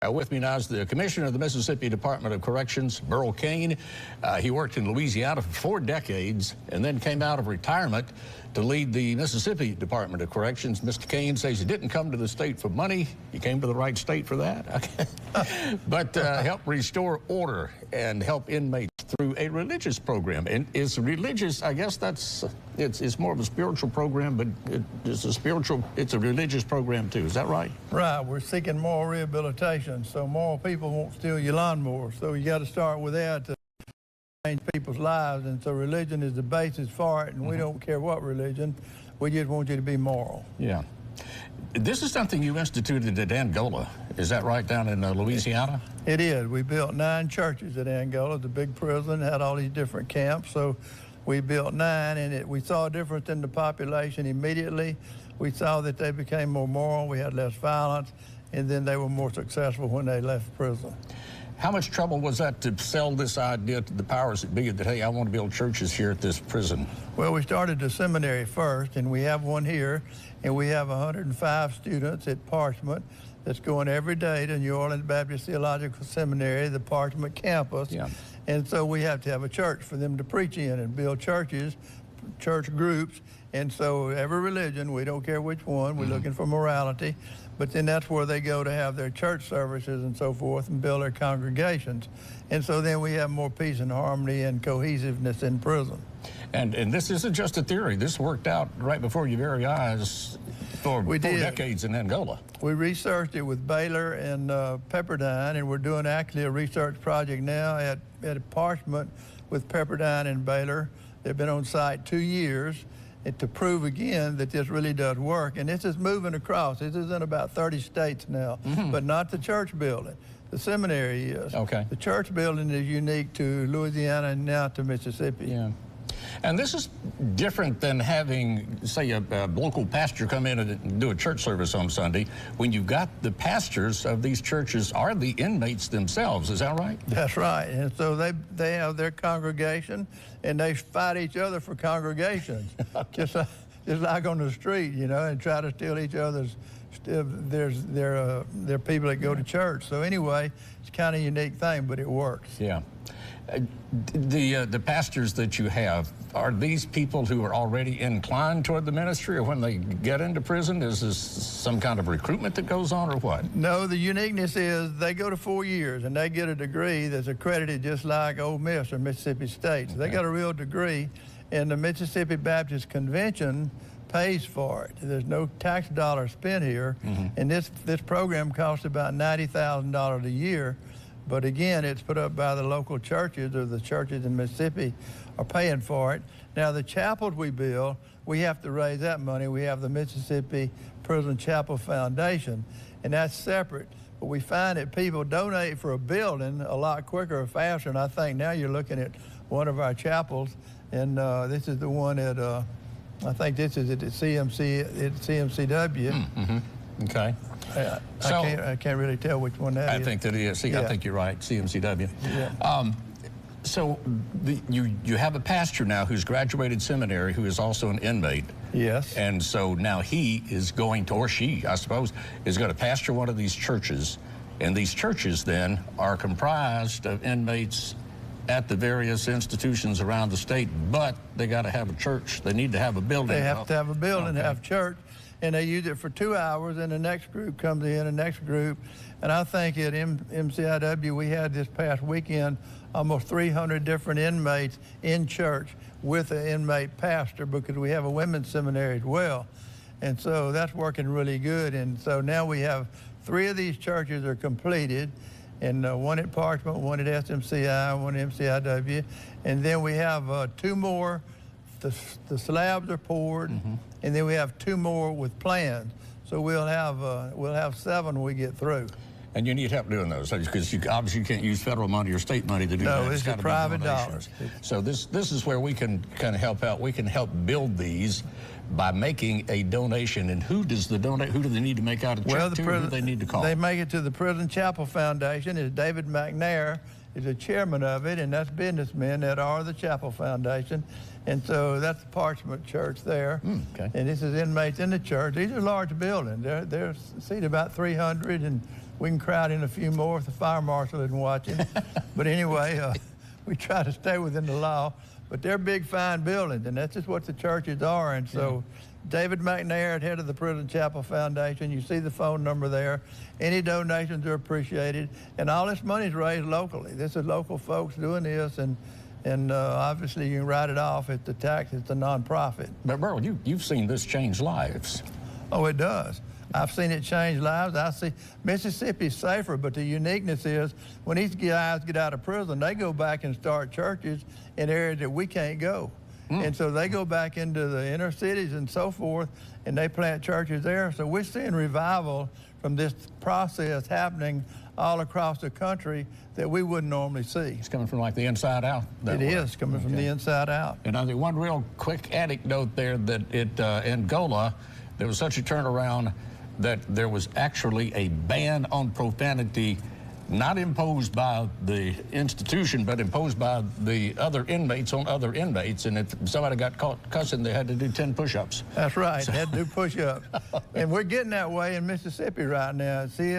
With me now is the Commissioner of the Mississippi Department of Corrections, Burl Cain. He worked in Louisiana for 4 decades and then came out of retirement to lead the Mississippi Department of Corrections. Mr. Cain says he didn't come to the state for money. He came to the right state for that. Okay. But help restore order and help inmates through a religious program. And it's religious, I guess it's more of a spiritual program, but it's a religious program too. Is that right? Right. We're seeking moral rehabilitation, so moral people won't steal your lawnmower. So you got to start with that to change people's lives. And so religion is the basis for it, and we don't care what religion. We just want you to be moral. Yeah. This is something you instituted at Angola. Is that right, down in Louisiana? It is. We built 9 churches at Angola. The big prison had all these different camps. So we built 9, and we saw a difference in the population immediately. We saw that they became more moral. We had less violence, and then they were more successful when they left prison. How much trouble was that to sell this idea to the powers that be that, hey, I want to build churches here at this prison? Well, we started the seminary first, and we have one here, and we have 105 students at Parchment that's going every day to New Orleans Baptist Theological Seminary, the Parchment campus. Yeah. And so we have to have a church for them to preach in and build churches, church groups. And so every religion, we don't care which one, we're looking for morality, but then that's where they go to have their church services and so forth and build their congregations. And so then we have more peace and harmony and cohesiveness in prison. And this isn't just a theory. This worked out right before your very eyes for 4 decades in Angola. We researched it with Baylor and Pepperdine, and we're doing actually a research project now at Parchment with Pepperdine and Baylor. They've been on site 2 years to prove again that this really does work. And this is moving across. This is in about 30 states now, but not the church building. The seminary is. Okay. The church building is unique to Louisiana and now to Mississippi. Yeah. And this is different than having, say, a local pastor come in and do a church service on Sunday, when you've got the pastors of these churches are the inmates themselves. Is that right? That's right. And so they have their congregation, and they fight each other for congregations. Okay. Just like on the street, you know, and try to steal each other's. There's people that go to church. So anyway, it's kind of a unique thing, but it works. Yeah. The pastors that you have, are these people who are already inclined toward the ministry, or when they get into prison, is this some kind of recruitment that goes on, or what? No, the uniqueness is they go to 4 years and they get a degree that's accredited just like Ole Miss or Mississippi State. So they got a real degree, and the Mississippi Baptist Convention pays for it. There's no tax dollar spent here, and this program costs about $90,000 a year. But again, it's put up by the local churches, or the churches in Mississippi are paying for it. Now, the chapels we build, we have to raise that money. We have the Mississippi Prison Chapel Foundation, and that's separate. But we find that people donate for a building a lot quicker or faster, and I think now you're looking at one of our chapels, and this is the one at, I think this is at the CMCW. Okay. I can't really tell which one that is. I think that it is. I think you're right, CMCW. Yeah. So you have a pastor now who's graduated seminary who is also an inmate. Yes. And so now he is going to, or she, I suppose, is going to pastor one of these churches. And these churches then are comprised of inmates at the various institutions around the state, but they got to have a church. They need to have a building. They have to have a building, have church. And they use it for 2 hours, and the next group comes in, the next group. And I think at MCIW, we had this past weekend almost 300 different inmates in church with an inmate pastor, because we have a women's seminary as well. And so that's working really good. And so now we have 3 of these churches are completed, and one at Parchment, one at SMCI, one at MCIW. And then we have 2 more. The slabs are poured, and then we have 2 more with plans. So we'll have 7 when we get through. And you need help doing those, because you obviously can't use federal money or state money to do that. No, it's private dollars. So this is where we can kind of help out. We can help build these by making a donation. And who does the donate? Who do they need to make out a check to? Who do they need to call? They make it to the Prison Chapel Foundation. It's David McNair is the chairman of it, and that's businessmen that are the Chapel Foundation. And so that's the Parchment Church there. Okay. And this is inmates in the church. These are large buildings. They're seat about 300, and we can crowd in a few more if the fire marshal isn't watching. But anyway, we try to stay within the law. But they're big, fine buildings, and that's just what the churches are. And so David McNair, head of the Prison Chapel Foundation, you see the phone number there. Any donations are appreciated. And all this money is raised locally. This is local folks doing this, and obviously you can write it off at the tax. It's a nonprofit. But Burl, you've seen this change lives. Oh, it does. I've seen it change lives. I see Mississippi's safer, but the uniqueness is when these guys get out of prison, they go back and start churches in areas that we can't go. And so they go back into the inner cities and so forth, and they plant churches there. So we're seeing revival from this process happening all across the country that we wouldn't normally see. It's coming from like the inside out. It is coming from the inside out. And I think one real quick anecdote there that in Angola, there was such a turnaround that there was actually a ban on profanity, not imposed by the institution, but imposed by the other inmates on other inmates. And if somebody got caught cussing, they had to do 10 push-ups. That's right, they had to do push-ups. And we're getting that way in Mississippi right now. See,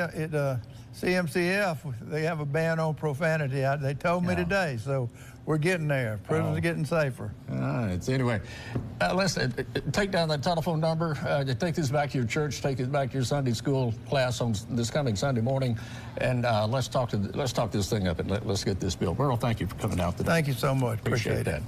CMCF, they have a ban on profanity. They told me today, so we're getting there. Prisons are getting safer. All right. So anyway, let's take down that telephone number. Take this back to your church. Take it back to your Sunday school class on this coming Sunday morning, and let's talk this thing up and let's get this bill. Burl, thank you for coming out today. Thank you so much. Appreciate that.